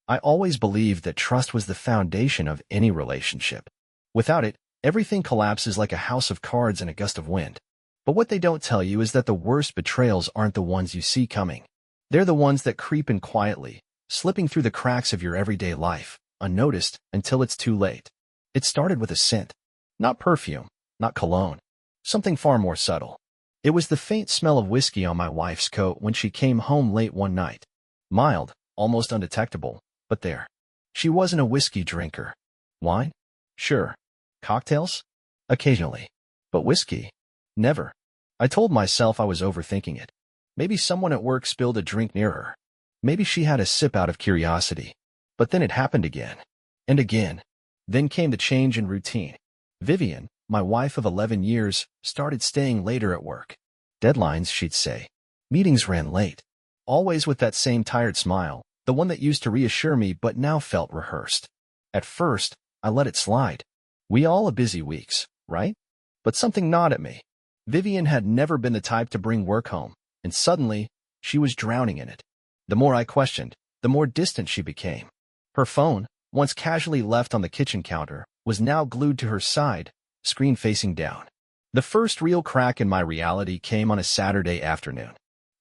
I always believed that trust was the foundation of any relationship. Without it, everything collapses like a house of cards in a gust of wind. But what they don't tell you is that the worst betrayals aren't the ones you see coming. They're the ones that creep in quietly, slipping through the cracks of your everyday life, unnoticed until it's too late. It started with a scent. Not perfume, not cologne. Something far more subtle. It was the faint smell of whiskey on my wife's coat when she came home late one night. Mild, almost undetectable, but there. She wasn't a whiskey drinker. Wine? Sure. Cocktails? Occasionally. But whiskey? Never. I told myself I was overthinking it. Maybe someone at work spilled a drink near her. Maybe she had a sip out of curiosity. But then it happened again. And again. Then came the change in routine. Vivian, my wife of 11 years, started staying later at work. Deadlines, she'd say. Meetings ran late. Always with that same tired smile, the one that used to reassure me but now felt rehearsed. At first, I let it slide. We all have busy weeks, right? But something gnawed at me. Vivian had never been the type to bring work home, and suddenly, she was drowning in it. The more I questioned, the more distant she became. Her phone, once casually left on the kitchen counter, was now glued to her side, screen facing down. The first real crack in my reality came on a Saturday afternoon.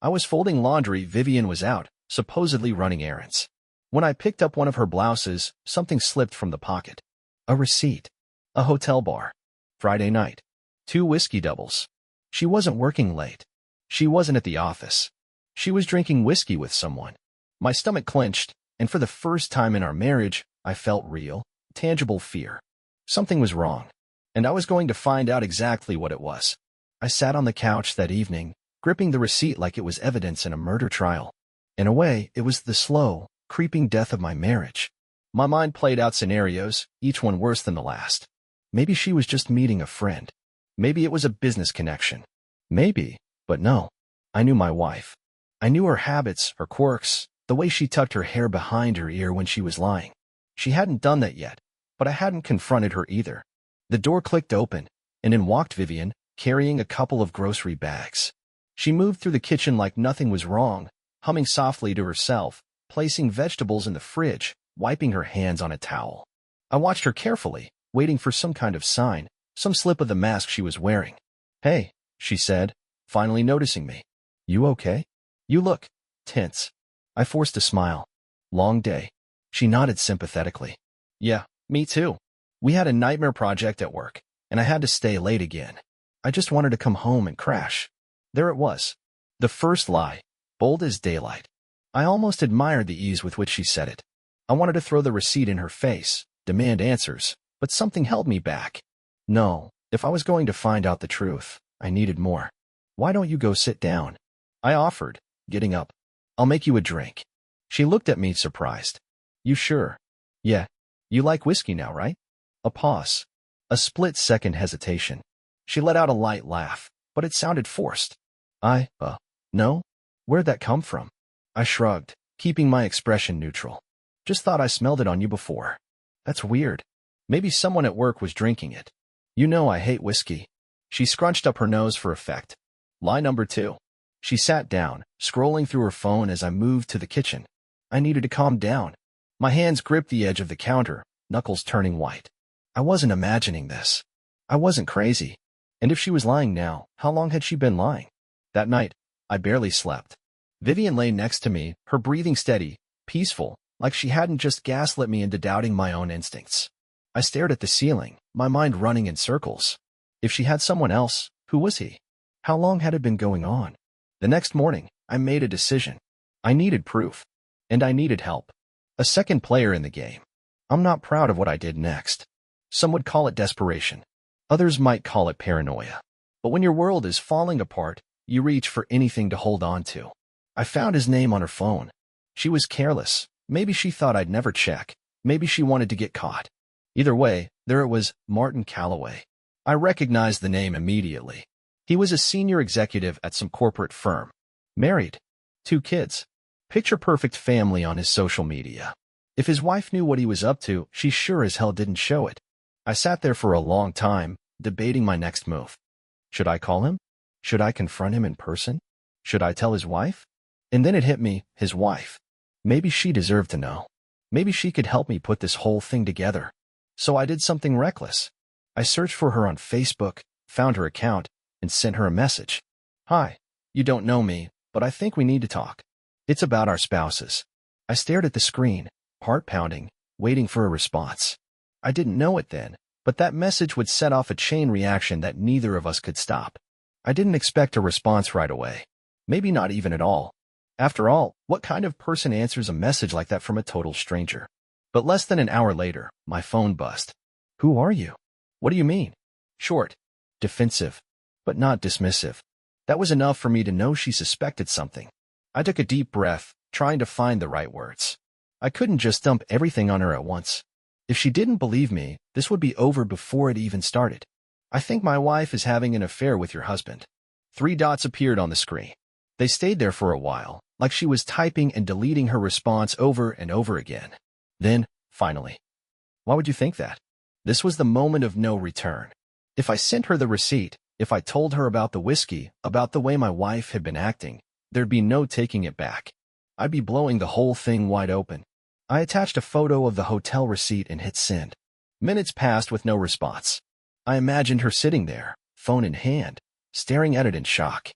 I was folding laundry. Vivian was out, supposedly running errands. When I picked up one of her blouses, something slipped from the pocket. A receipt. A hotel bar. Friday night. 2 whiskey doubles. She wasn't working late. She wasn't at the office. She was drinking whiskey with someone. My stomach clenched, and for the first time in our marriage, I felt real, tangible fear. Something was wrong, and I was going to find out exactly what it was. I sat on the couch that evening, gripping the receipt like it was evidence in a murder trial. In a way, it was the slow, creeping death of my marriage. My mind played out scenarios, each one worse than the last. Maybe she was just meeting a friend. Maybe it was a business connection. Maybe, but no. I knew my wife. I knew her habits, her quirks, the way she tucked her hair behind her ear when she was lying. She hadn't done that yet, but I hadn't confronted her either. The door clicked open, and in walked Vivian, carrying a couple of grocery bags. She moved through the kitchen like nothing was wrong, humming softly to herself, placing vegetables in the fridge, wiping her hands on a towel. I watched her carefully, waiting for some kind of sign, some slip of the mask she was wearing. "Hey," she said, finally noticing me. "You okay? You look tense." I forced a smile. "Long day." She nodded sympathetically. "Yeah, me too. We had a nightmare project at work, and I had to stay late again. I just wanted to come home and crash." There it was. The first lie, bold as daylight. I almost admired the ease with which she said it. I wanted to throw the receipt in her face, demand answers, but something held me back. No, if I was going to find out the truth, I needed more. "Why don't you go sit down?" I offered, getting up. "I'll make you a drink." She looked at me surprised. "You sure?" "Yeah. You like whiskey now, right?" A pause. A split-second hesitation. She let out a light laugh, but it sounded forced. No? Where'd that come from?" I shrugged, keeping my expression neutral. "Just thought I smelled it on you before." "That's weird. Maybe someone at work was drinking it. You know I hate whiskey." She scrunched up her nose for effect. "Lie number 2. She sat down, scrolling through her phone as I moved to the kitchen. I needed to calm down. My hands gripped the edge of the counter, knuckles turning white. I wasn't imagining this. I wasn't crazy. And if she was lying now, how long had she been lying? That night, I barely slept. Vivian lay next to me, her breathing steady, peaceful, like she hadn't just gaslit me into doubting my own instincts. I stared at the ceiling, my mind running in circles. If she had someone else, who was he? How long had it been going on? The next morning, I made a decision. I needed proof. And I needed help. A second player in the game. I'm not proud of what I did next. Some would call it desperation. Others might call it paranoia. But when your world is falling apart, you reach for anything to hold on to. I found his name on her phone. She was careless. Maybe she thought I'd never check. Maybe she wanted to get caught. Either way, there it was, Martin Calloway. I recognized the name immediately. He was a senior executive at some corporate firm. Married. 2 kids. Picture-perfect family on his social media. If his wife knew what he was up to, she sure as hell didn't show it. I sat there for a long time, debating my next move. Should I call him? Should I confront him in person? Should I tell his wife? And then it hit me, his wife. Maybe she deserved to know. Maybe she could help me put this whole thing together. So I did something reckless. I searched for her on Facebook, found her account, and sent her a message. Hi, you don't know me, but I think we need to talk. It's about our spouses. I stared at the screen, heart pounding, waiting for a response. I didn't know it then, but that message would set off a chain reaction that neither of us could stop. I didn't expect a response right away. Maybe not even at all. After all, what kind of person answers a message like that from a total stranger? But less than an hour later, my phone buzzed. Who are you? What do you mean? Short, defensive, but not dismissive. That was enough for me to know she suspected something. I took a deep breath, trying to find the right words. I couldn't just dump everything on her at once. If she didn't believe me, this would be over before it even started. I think my wife is having an affair with your husband. 3 dots appeared on the screen. They stayed there for a while, like she was typing and deleting her response over and over again. Then, finally. Why would you think that? This was the moment of no return. If I sent her the receipt, if I told her about the whiskey, about the way my wife had been acting, there'd be no taking it back. I'd be blowing the whole thing wide open. I attached a photo of the hotel receipt and hit send. Minutes passed with no response. I imagined her sitting there, phone in hand, staring at it in shock.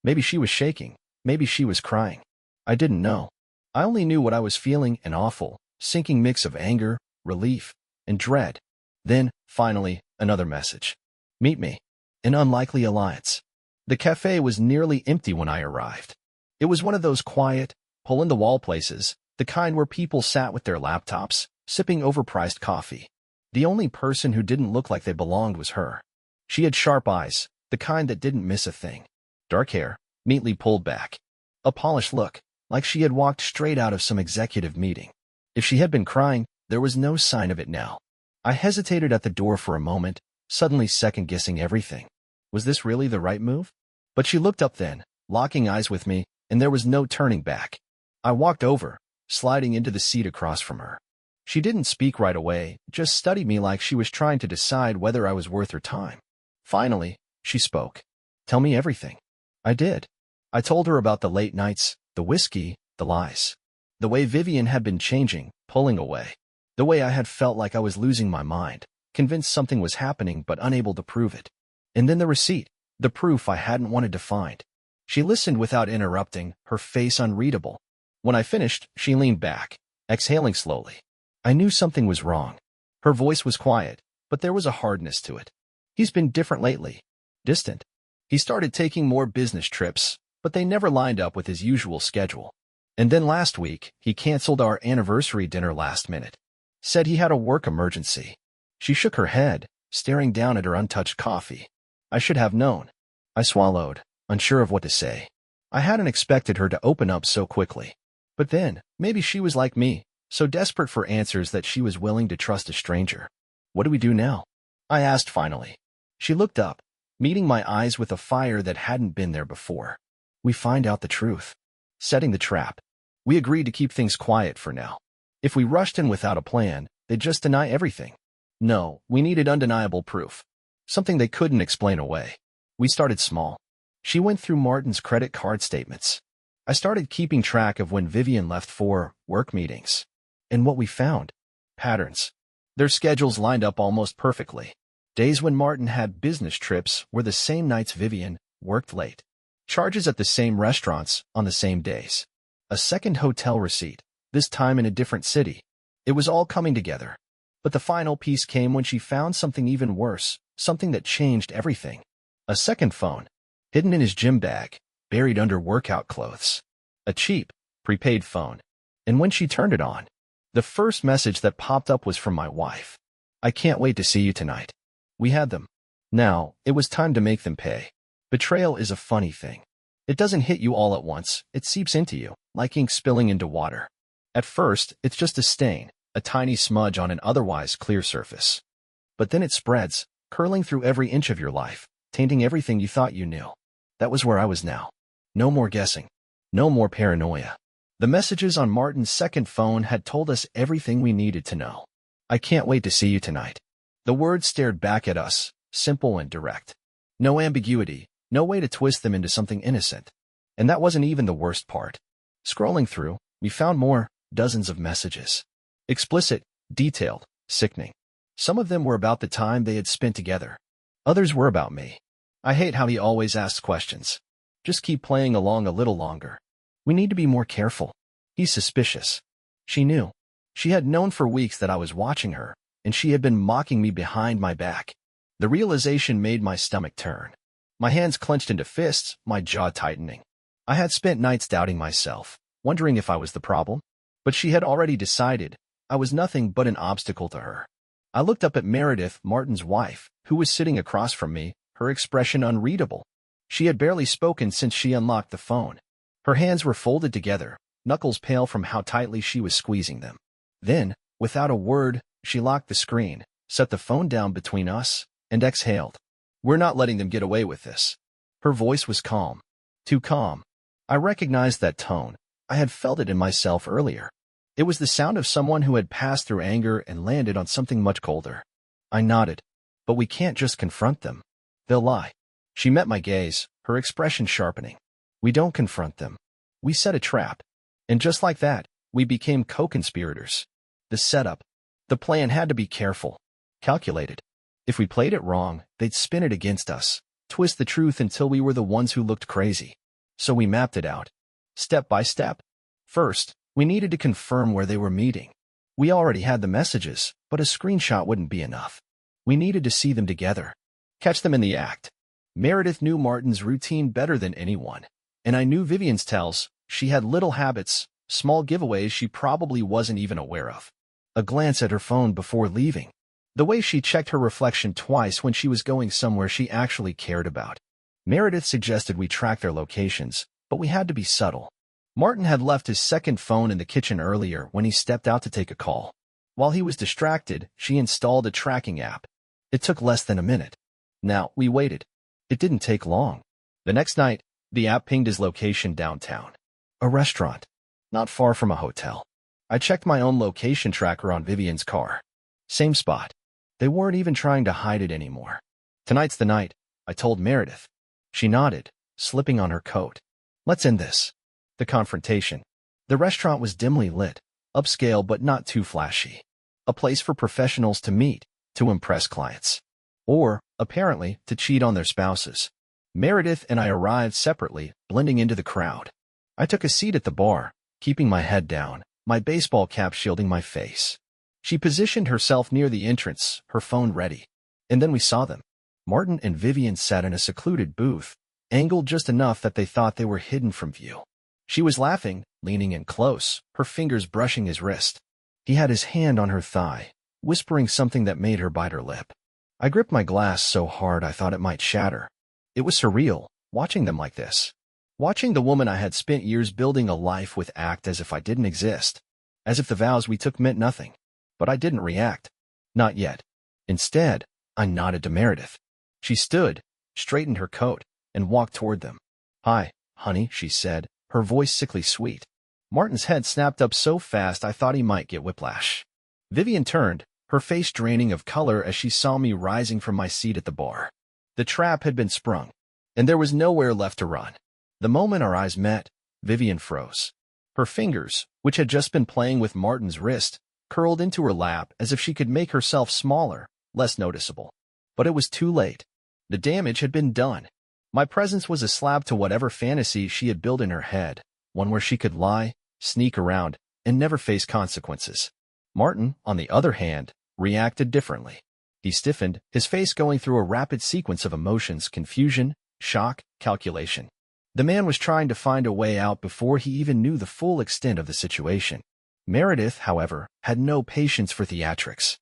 Maybe she was shaking. Maybe she was crying. I didn't know. I only knew what I was feeling, an awful, sinking mix of anger, relief, and dread. Then, finally, another message. Meet me. An unlikely alliance. The cafe was nearly empty when I arrived. It was one of those quiet, hole-in-the-wall places, the kind where people sat with their laptops, sipping overpriced coffee. The only person who didn't look like they belonged was her. She had sharp eyes, the kind that didn't miss a thing. Dark hair, neatly pulled back. A polished look, like she had walked straight out of some executive meeting. If she had been crying, there was no sign of it now. I hesitated at the door for a moment, suddenly second-guessing everything. Was this really the right move? But she looked up then, locking eyes with me, and there was no turning back. I walked over, sliding into the seat across from her. She didn't speak right away, just studied me like she was trying to decide whether I was worth her time. Finally, she spoke. Tell me everything. I did. I told her about the late nights, the whiskey, the lies. The way Vivian had been changing, pulling away. The way I had felt like I was losing my mind, convinced something was happening but unable to prove it. And then the receipt, the proof I hadn't wanted to find. She listened without interrupting, her face unreadable. When I finished, she leaned back, exhaling slowly. I knew something was wrong. Her voice was quiet, but there was a hardness to it. He's been different lately. Distant. He started taking more business trips, but they never lined up with his usual schedule. And then last week, he canceled our anniversary dinner last minute. Said he had a work emergency. She shook her head, staring down at her untouched coffee. I should have known. I swallowed, unsure of what to say. I hadn't expected her to open up so quickly. But then, maybe she was like me, so desperate for answers that she was willing to trust a stranger. What do we do now? I asked finally. She looked up, meeting my eyes with a fire that hadn't been there before. We find out the truth. Setting the trap. We agreed to keep things quiet for now. If we rushed in without a plan, they'd just deny everything. No, we needed undeniable proof. Something they couldn't explain away. We started small. She went through Martin's credit card statements. I started keeping track of when Vivian left for work meetings. And what we found? Patterns. Their schedules lined up almost perfectly. Days when Martin had business trips were the same nights Vivian worked late. Charges at the same restaurants on the same days. A second hotel receipt, this time in a different city. It was all coming together. But the final piece came when she found something even worse, something that changed everything. A second phone, hidden in his gym bag, buried under workout clothes. A cheap, prepaid phone. And when she turned it on, the first message that popped up was from my wife. I can't wait to see you tonight. We had them. Now, it was time to make them pay. Betrayal is a funny thing. It doesn't hit you all at once, it seeps into you, like ink spilling into water. At first, it's just a stain, a tiny smudge on an otherwise clear surface. But then it spreads, curling through every inch of your life, tainting everything you thought you knew. That was where I was now. No more guessing. No more paranoia. The messages on Martin's second phone had told us everything we needed to know. I can't wait to see you tonight. The words stared back at us, simple and direct. No ambiguity, no way to twist them into something innocent. And that wasn't even the worst part. Scrolling through, we found more, dozens of messages. Explicit, detailed, sickening. Some of them were about the time they had spent together. Others were about me. I hate how he always asks questions. Just keep playing along a little longer. We need to be more careful. He's suspicious. She knew. She had known for weeks that I was watching her, and she had been mocking me behind my back. The realization made my stomach turn. My hands clenched into fists, my jaw tightening. I had spent nights doubting myself, wondering if I was the problem. But she had already decided I was nothing but an obstacle to her. I looked up at Meredith, Martin's wife, who was sitting across from me, her expression unreadable. She had barely spoken since she unlocked the phone. Her hands were folded together, knuckles pale from how tightly she was squeezing them. Then, without a word, she locked the screen, set the phone down between us, and exhaled. We're not letting them get away with this. Her voice was calm. Too calm. I recognized that tone. I had felt it in myself earlier. It was the sound of someone who had passed through anger and landed on something much colder. I nodded. But we can't just confront them. They'll lie. She met my gaze, her expression sharpening. We don't confront them. We set a trap. And just like that, we became co-conspirators. The setup. The plan had to be careful. Calculated. If we played it wrong, they'd spin it against us, twist the truth until we were the ones who looked crazy. So we mapped it out. Step by step. First, we needed to confirm where they were meeting. We already had the messages, but a screenshot wouldn't be enough. We needed to see them together. Catch them in the act. Meredith knew Martin's routine better than anyone, and I knew Vivian's tells. She had little habits, small giveaways she probably wasn't even aware of. A glance at her phone before leaving. The way she checked her reflection twice when she was going somewhere she actually cared about. Meredith suggested we track their locations, but we had to be subtle. Martin had left his second phone in the kitchen earlier when he stepped out to take a call. While he was distracted, she installed a tracking app. It took less than a minute. Now, we waited. It didn't take long. The next night, the app pinged his location downtown. A restaurant. Not far from a hotel. I checked my own location tracker on Vivian's car. Same spot. They weren't even trying to hide it anymore. Tonight's the night, I told Meredith. She nodded, slipping on her coat. Let's end this. The confrontation. The restaurant was dimly lit, upscale but not too flashy. A place for professionals to meet, to impress clients. Or, apparently, to cheat on their spouses. Meredith and I arrived separately, blending into the crowd. I took a seat at the bar, keeping my head down, my baseball cap shielding my face. She positioned herself near the entrance, her phone ready. And then we saw them. Martin and Vivian sat in a secluded booth, angled just enough that they thought they were hidden from view. She was laughing, leaning in close, her fingers brushing his wrist. He had his hand on her thigh, whispering something that made her bite her lip. I gripped my glass so hard I thought it might shatter. It was surreal, watching them like this. Watching the woman I had spent years building a life with act as if I didn't exist. As if the vows we took meant nothing. But I didn't react. Not yet. Instead, I nodded to Meredith. She stood, straightened her coat, and walked toward them. Hi, honey, she said, her voice sickly sweet. Martin's head snapped up so fast I thought he might get whiplash. Vivian turned, her face draining of color as she saw me rising from my seat at the bar. The trap had been sprung, and there was nowhere left to run. The moment our eyes met, Vivian froze. Her fingers, which had just been playing with Martin's wrist, curled into her lap as if she could make herself smaller, less noticeable. But it was too late. The damage had been done. My presence was a slap to whatever fantasy she had built in her head, one where she could lie, sneak around, and never face consequences. Martin, on the other hand, reacted differently. He stiffened, his face going through a rapid sequence of emotions: confusion, shock, calculation. The man was trying to find a way out before he even knew the full extent of the situation. Meredith, however, had no patience for theatrics.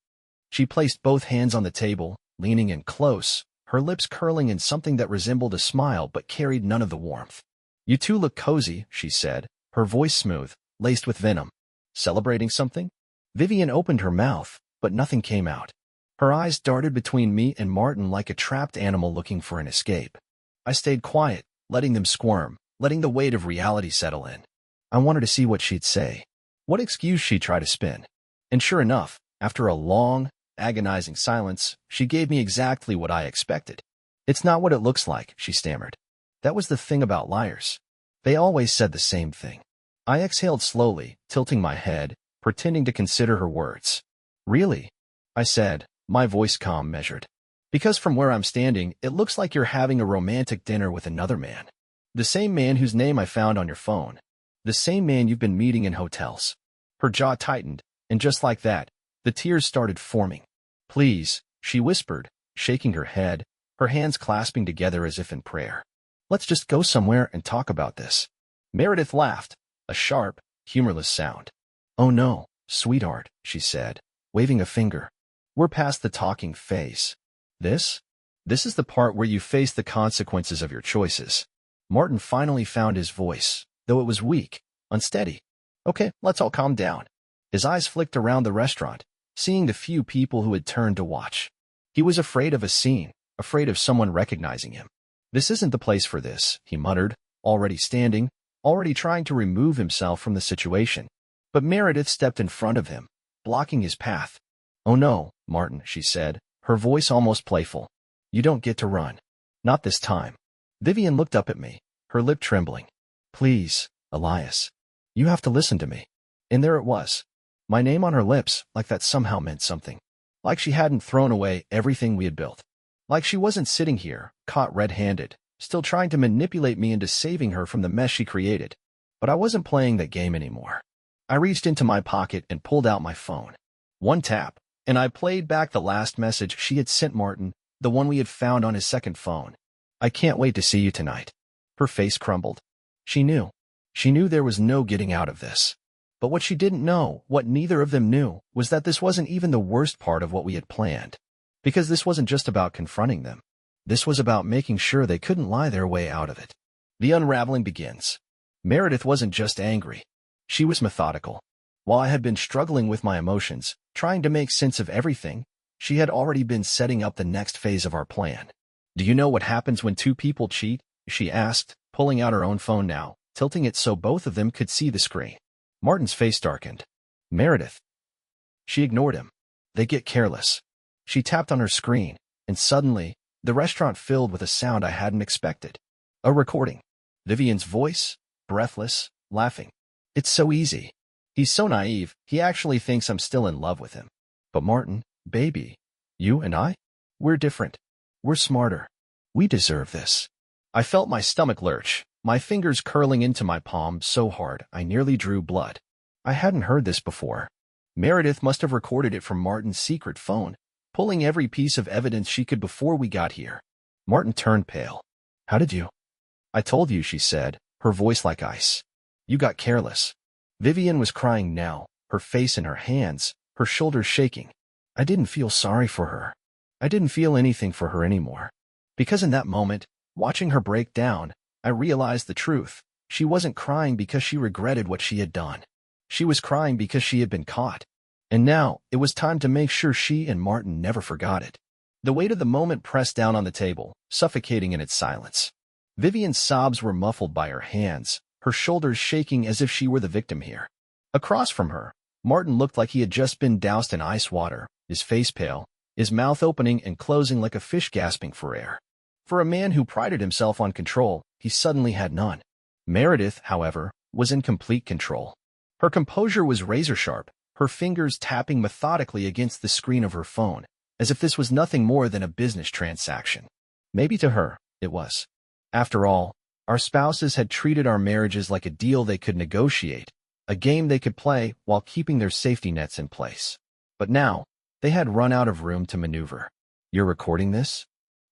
She placed both hands on the table, leaning in close, her lips curling in something that resembled a smile but carried none of the warmth. You two look cozy, she said, her voice smooth, laced with venom. Celebrating something? Vivian opened her mouth, but nothing came out. Her eyes darted between me and Martin like a trapped animal looking for an escape. I stayed quiet, letting them squirm, letting the weight of reality settle in. I wanted to see what she'd say, what excuse she'd try to spin. And sure enough, after a long, agonizing silence, she gave me exactly what I expected. It's not what it looks like, she stammered. That was the thing about liars. They always said the same thing. I exhaled slowly, tilting my head, pretending to consider her words. Really? I said, my voice calm measured. Because from where I'm standing, it looks like you're having a romantic dinner with another man. The same man whose name I found on your phone. The same man you've been meeting in hotels. Her jaw tightened, and just like that, the tears started forming. Please, she whispered, shaking her head, her hands clasping together as if in prayer. Let's just go somewhere and talk about this. Meredith laughed, a sharp, humorless sound. Oh no, sweetheart, she said, waving a finger. We're past the talking phase. This is the part where you face the consequences of your choices. Martin finally found his voice, though it was weak, unsteady. Okay, let's all calm down. His eyes flicked around the restaurant, seeing the few people who had turned to watch. He was afraid of a scene, afraid of someone recognizing him. This isn't the place for this, he muttered, already standing, already trying to remove himself from the situation. But Meredith stepped in front of him, blocking his path. Oh no, Martin, she said, her voice almost playful. You don't get to run. Not this time. Vivian looked up at me, her lip trembling. Please, Elias. You have to listen to me. And there it was. My name on her lips, like that somehow meant something. Like she hadn't thrown away everything we had built. Like she wasn't sitting here, caught red-handed, still trying to manipulate me into saving her from the mess she created. But I wasn't playing that game anymore. I reached into my pocket and pulled out my phone. One tap, and I played back the last message she had sent Martin, the one we had found on his second phone. I can't wait to see you tonight. Her face crumbled. She knew. She knew there was no getting out of this. But what she didn't know, what neither of them knew, was that this wasn't even the worst part of what we had planned. Because this wasn't just about confronting them. This was about making sure they couldn't lie their way out of it. The unraveling begins. Meredith wasn't just angry. She was methodical. While I had been struggling with my emotions, trying to make sense of everything, she had already been setting up the next phase of our plan. Do you know what happens when two people cheat? She asked, pulling out her own phone now, tilting it so both of them could see the screen. Martin's face darkened. Meredith. She ignored him. They get careless. She tapped on her screen, and suddenly, the restaurant filled with a sound I hadn't expected. A recording. Vivian's voice, breathless, laughing. It's so easy. He's so naive, he actually thinks I'm still in love with him. But Martin, baby, you and I? We're different. We're smarter. We deserve this. I felt my stomach lurch, my fingers curling into my palm so hard I nearly drew blood. I hadn't heard this before. Meredith must have recorded it from Martin's secret phone, pulling every piece of evidence she could before we got here. Martin turned pale. How did you? I told you, she said, her voice like ice. You got careless. Vivian was crying now, her face in her hands, her shoulders shaking. I didn't feel sorry for her. I didn't feel anything for her anymore. Because in that moment, watching her break down, I realized the truth. She wasn't crying because she regretted what she had done. She was crying because she had been caught. And now, it was time to make sure she and Martin never forgot it. The weight of the moment pressed down on the table, suffocating in its silence. Vivian's sobs were muffled by her hands, her shoulders shaking as if she were the victim here. Across from her, Martin looked like he had just been doused in ice water, his face pale, his mouth opening and closing like a fish gasping for air. For a man who prided himself on control, he suddenly had none. Meredith, however, was in complete control. Her composure was razor-sharp, her fingers tapping methodically against the screen of her phone, as if this was nothing more than a business transaction. Maybe to her, it was. After all, our spouses had treated our marriages like a deal they could negotiate, a game they could play while keeping their safety nets in place. But now, they had run out of room to maneuver. You're recording this?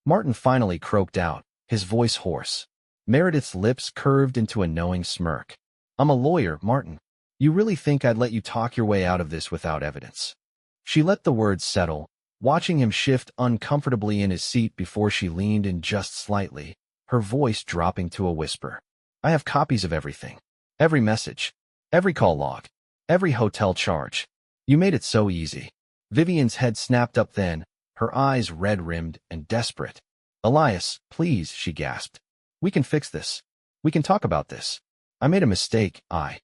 Martin finally croaked out, his voice hoarse. Meredith's lips curved into a knowing smirk. I'm a lawyer, Martin. You really think I'd let you talk your way out of this without evidence? She let the words settle, watching him shift uncomfortably in his seat before she leaned in just slightly, her voice dropping to a whisper. I have copies of everything. Every message. Every call log. Every hotel charge. You made it so easy. Vivian's head snapped up then, her eyes red-rimmed and desperate. Elias, please, she gasped. We can fix this. We can talk about this. I made a mistake, I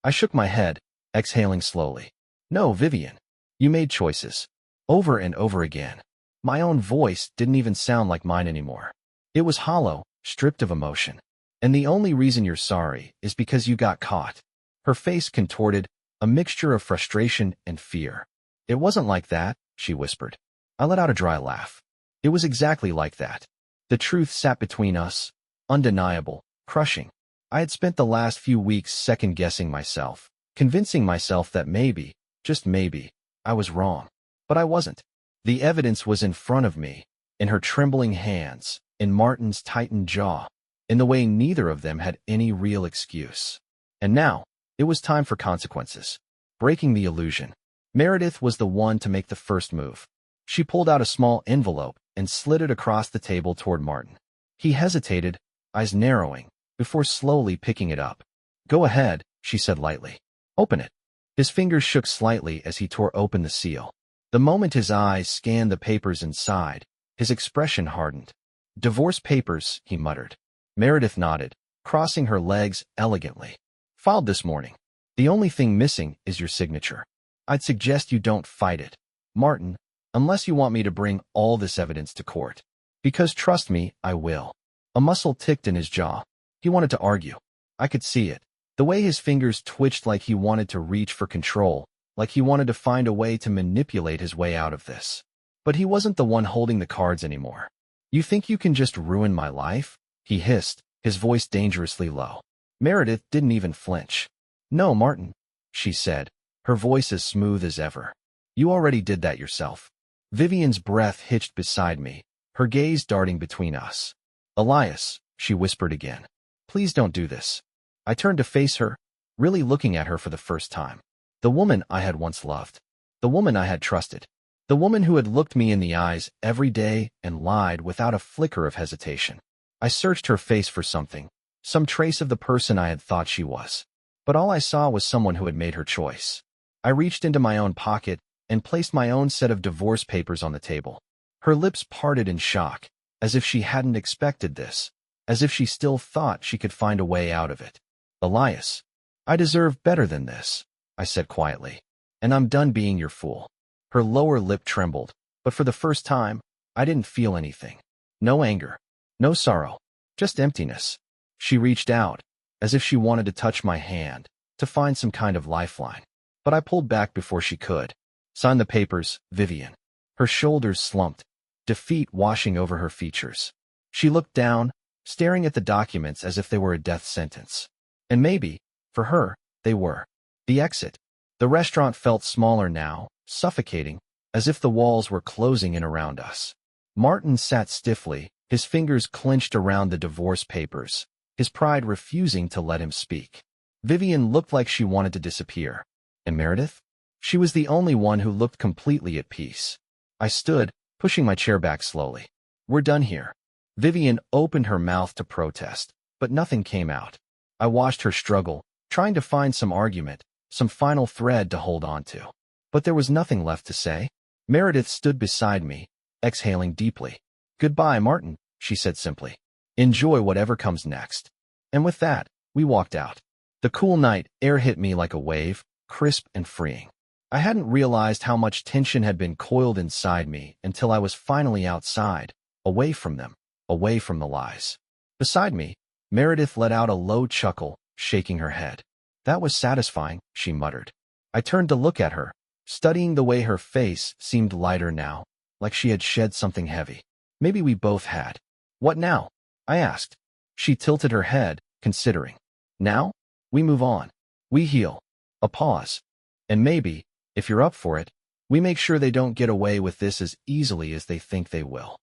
shook my head, exhaling slowly. No, Vivian. You made choices. Over and over again. My own voice didn't even sound like mine anymore. It was hollow, stripped of emotion. And the only reason you're sorry is because you got caught. Her face contorted, a mixture of frustration and fear. It wasn't like that, she whispered. I let out a dry laugh. It was exactly like that. The truth sat between us, undeniable, crushing. I had spent the last few weeks second-guessing myself, convincing myself that maybe, just maybe, I was wrong. But I wasn't. The evidence was in front of me, in her trembling hands, in Martin's tightened jaw, in the way neither of them had any real excuse. And now, it was time for consequences. Breaking the illusion. Meredith was the one to make the first move. She pulled out a small envelope and slid it across the table toward Martin. He hesitated, eyes narrowing, before slowly picking it up. Go ahead, she said lightly. Open it. His fingers shook slightly as he tore open the seal. The moment his eyes scanned the papers inside, his expression hardened. Divorce papers, he muttered. Meredith nodded, crossing her legs elegantly. Filed this morning. The only thing missing is your signature. I'd suggest you don't fight it, Martin, unless you want me to bring all this evidence to court. Because trust me, I will. A muscle ticked in his jaw. He wanted to argue. I could see it. The way his fingers twitched like he wanted to reach for control, like he wanted to find a way to manipulate his way out of this. But he wasn't the one holding the cards anymore. You think you can just ruin my life? He hissed, his voice dangerously low. Meredith didn't even flinch. No, Martin, she said, her voice as smooth as ever. You already did that yourself. Vivian's breath hitched beside me, her gaze darting between us. Elias, she whispered again. Please don't do this. I turned to face her, really looking at her for the first time. The woman I had once loved. The woman I had trusted. The woman who had looked me in the eyes every day and lied without a flicker of hesitation. I searched her face for something, some trace of the person I had thought she was. But all I saw was someone who had made her choice. I reached into my own pocket and placed my own set of divorce papers on the table. Her lips parted in shock, as if she hadn't expected this, as if she still thought she could find a way out of it. Elias, I deserve better than this, I said quietly, and I'm done being your fool. Her lower lip trembled, but for the first time, I didn't feel anything. No anger, no sorrow, just emptiness. She reached out, as if she wanted to touch my hand, to find some kind of lifeline. But I pulled back before she could. Sign the papers, Vivian. Her shoulders slumped, defeat washing over her features. She looked down, staring at the documents as if they were a death sentence. And maybe, for her, they were. The exit. The restaurant felt smaller now, suffocating, as if the walls were closing in around us. Martin sat stiffly, his fingers clenched around the divorce papers, his pride refusing to let him speak. Vivian looked like she wanted to disappear. And Meredith? She was the only one who looked completely at peace. I stood, pushing my chair back slowly. We're done here. Vivian opened her mouth to protest, but nothing came out. I watched her struggle, trying to find some argument, some final thread to hold on to. But there was nothing left to say. Meredith stood beside me, exhaling deeply. Goodbye, Martin, she said simply. Enjoy whatever comes next. And with that, we walked out. The cool night air hit me like a wave, crisp and freeing. I hadn't realized how much tension had been coiled inside me until I was finally outside, away from them, away from the lies. Beside me, Meredith let out a low chuckle, shaking her head. That was satisfying, she muttered. I turned to look at her, studying the way her face seemed lighter now, like she had shed something heavy. Maybe we both had. What now? I asked. She tilted her head, considering. Now? We move on. We heal. A pause. And maybe, if you're up for it, we make sure they don't get away with this as easily as they think they will.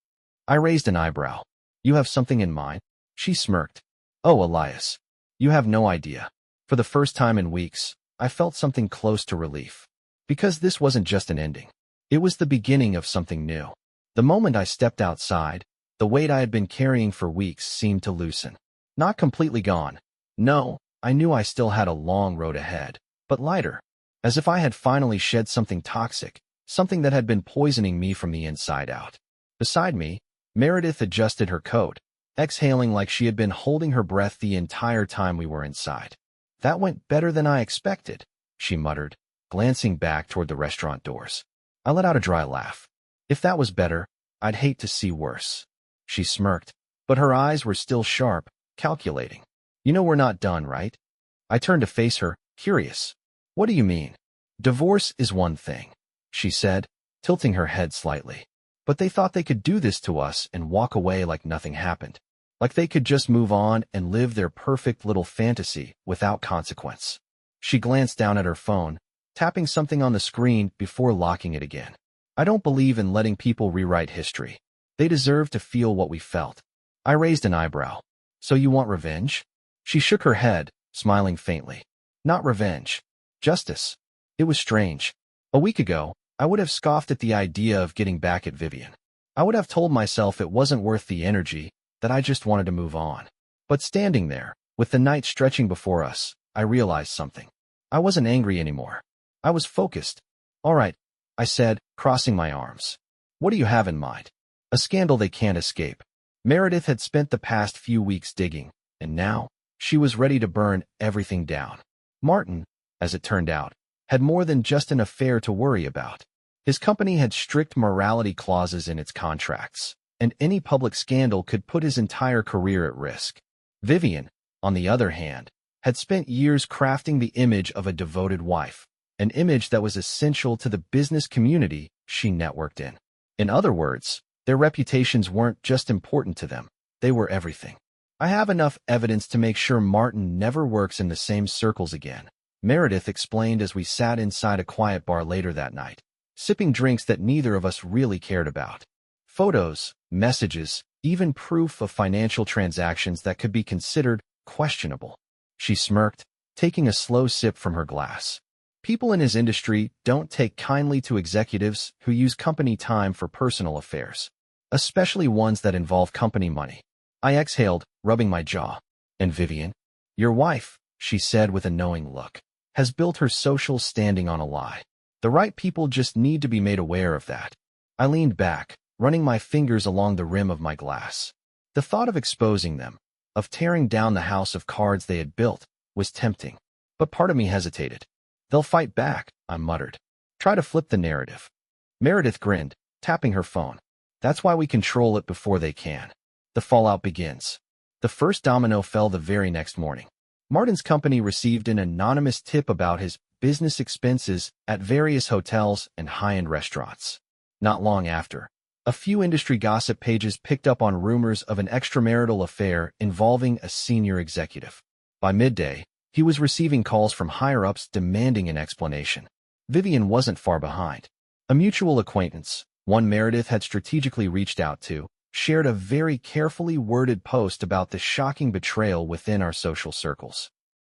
I raised an eyebrow. You have something in mind? She smirked. Oh, Elias. You have no idea. For the first time in weeks, I felt something close to relief. Because this wasn't just an ending. It was the beginning of something new. The moment I stepped outside, the weight I had been carrying for weeks seemed to loosen. Not completely gone. No, I knew I still had a long road ahead, but lighter. As if I had finally shed something toxic, something that had been poisoning me from the inside out. Beside me, Meredith adjusted her coat, exhaling like she had been holding her breath the entire time we were inside. That went better than I expected, she muttered, glancing back toward the restaurant doors. I let out a dry laugh. If that was better, I'd hate to see worse. She smirked, but her eyes were still sharp, calculating. You know we're not done, right? I turned to face her, curious. What do you mean? Divorce is one thing, she said, tilting her head slightly. But they thought they could do this to us and walk away like nothing happened. Like they could just move on and live their perfect little fantasy without consequence. She glanced down at her phone, tapping something on the screen before locking it again. I don't believe in letting people rewrite history. They deserve to feel what we felt. I raised an eyebrow. So you want revenge? She shook her head, smiling faintly. Not revenge. Justice. It was strange. A week ago, I would have scoffed at the idea of getting back at Vivian. I would have told myself it wasn't worth the energy, that I just wanted to move on. But standing there, with the night stretching before us, I realized something. I wasn't angry anymore. I was focused. All right, I said, crossing my arms. What do you have in mind? A scandal they can't escape. Meredith had spent the past few weeks digging, and now, she was ready to burn everything down. Martin, as it turned out, had more than just an affair to worry about. His company had strict morality clauses in its contracts, and any public scandal could put his entire career at risk. Vivian, on the other hand, had spent years crafting the image of a devoted wife, an image that was essential to the business community she networked in. In other words, their reputations weren't just important to them, they were everything. I have enough evidence to make sure Martin never works in the same circles again, Meredith explained as we sat inside a quiet bar later that night, sipping drinks that neither of us really cared about. Photos, messages, even proof of financial transactions that could be considered questionable. She smirked, taking a slow sip from her glass. People in his industry don't take kindly to executives who use company time for personal affairs, especially ones that involve company money. I exhaled, rubbing my jaw. And Vivian? Your wife, she said with a knowing look, has built her social standing on a lie. The right people just need to be made aware of that. I leaned back, running my fingers along the rim of my glass. The thought of exposing them, of tearing down the house of cards they had built, was tempting. But part of me hesitated. They'll fight back, I muttered. Try to flip the narrative. Meredith grinned, tapping her phone. That's why we control it before they can. The fallout begins. The first domino fell the very next morning. Martin's company received an anonymous tip about his business expenses at various hotels and high-end restaurants. Not long after, a few industry gossip pages picked up on rumors of an extramarital affair involving a senior executive. By midday, he was receiving calls from higher-ups demanding an explanation. Vivian wasn't far behind. A mutual acquaintance, one Meredith had strategically reached out to, shared a very carefully worded post about the shocking betrayal within our social circles.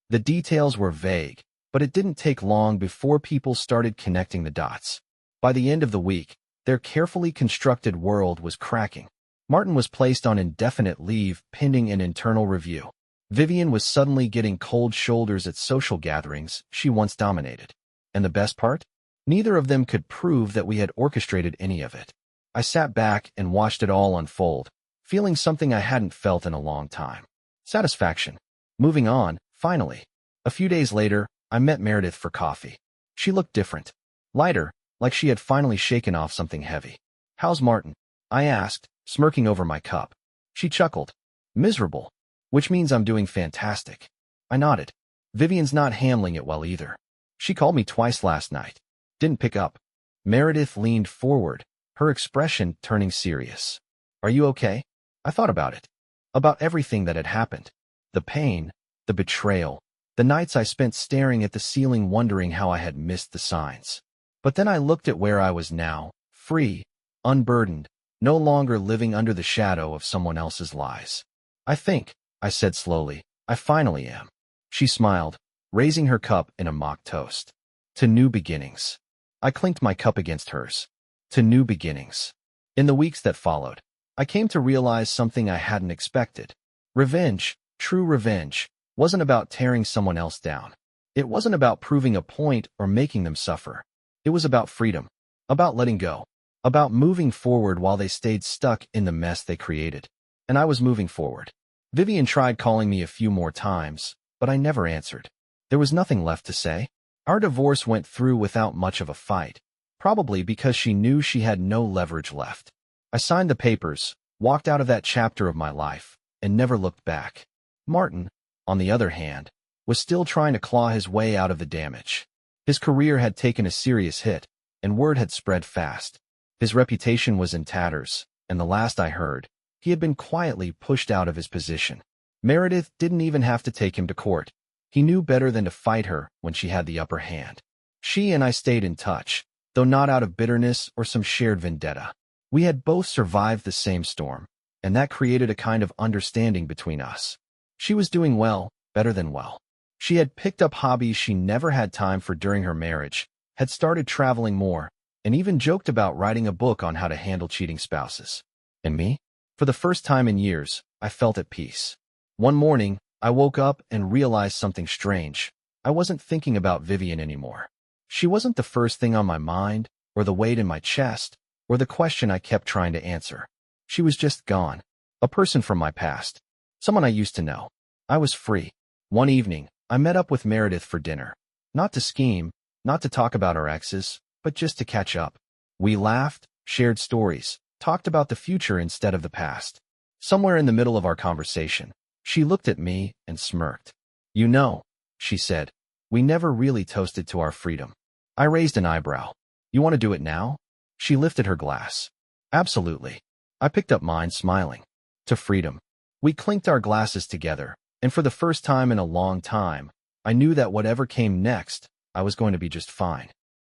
The details were vague, but it didn't take long before people started connecting the dots. By the end of the week, their carefully constructed world was cracking. Martin was placed on indefinite leave pending an internal review. Vivian was suddenly getting cold shoulders at social gatherings she once dominated. And the best part? Neither of them could prove that we had orchestrated any of it. I sat back and watched it all unfold, feeling something I hadn't felt in a long time. Satisfaction. Moving on, finally. A few days later, I met Meredith for coffee. She looked different. Lighter, like she had finally shaken off something heavy. How's Martin? I asked, smirking over my cup. She chuckled. Miserable. Which means I'm doing fantastic. I nodded. Vivian's not handling it well either. She called me twice last night. Didn't pick up. Meredith leaned forward, her expression turning serious. Are you okay? I thought about it. About everything that had happened. The pain, the betrayal, the nights I spent staring at the ceiling wondering how I had missed the signs. But then I looked at where I was now, free, unburdened, no longer living under the shadow of someone else's lies. I think, I said slowly, I finally am. She smiled, raising her cup in a mock toast. To new beginnings. I clinked my cup against hers. To new beginnings. In the weeks that followed, I came to realize something I hadn't expected. Revenge, true revenge, wasn't about tearing someone else down. It wasn't about proving a point or making them suffer. It was about freedom, about letting go, about moving forward while they stayed stuck in the mess they created. And I was moving forward. Vivian tried calling me a few more times, but I never answered. There was nothing left to say. Our divorce went through without much of a fight. Probably because she knew she had no leverage left. I signed the papers, walked out of that chapter of my life, and never looked back. Martin, on the other hand, was still trying to claw his way out of the damage. His career had taken a serious hit, and word had spread fast. His reputation was in tatters, and the last I heard, he had been quietly pushed out of his position. Meredith didn't even have to take him to court. He knew better than to fight her when she had the upper hand. She and I stayed in touch, though not out of bitterness or some shared vendetta. We had both survived the same storm, and that created a kind of understanding between us. She was doing well, better than well. She had picked up hobbies she never had time for during her marriage, had started traveling more, and even joked about writing a book on how to handle cheating spouses. And me? For the first time in years, I felt at peace. One morning, I woke up and realized something strange. I wasn't thinking about Vivian anymore. She wasn't the first thing on my mind, or the weight in my chest, or the question I kept trying to answer. She was just gone. A person from my past. Someone I used to know. I was free. One evening, I met up with Meredith for dinner. Not to scheme, not to talk about our exes, but just to catch up. We laughed, shared stories, talked about the future instead of the past. Somewhere in the middle of our conversation, she looked at me and smirked. "You know," she said, "we never really toasted to our freedom." I raised an eyebrow. "You want to do it now?" She lifted her glass. "Absolutely." I picked up mine, smiling. "To freedom." We clinked our glasses together, and for the first time in a long time, I knew that whatever came next, I was going to be just fine.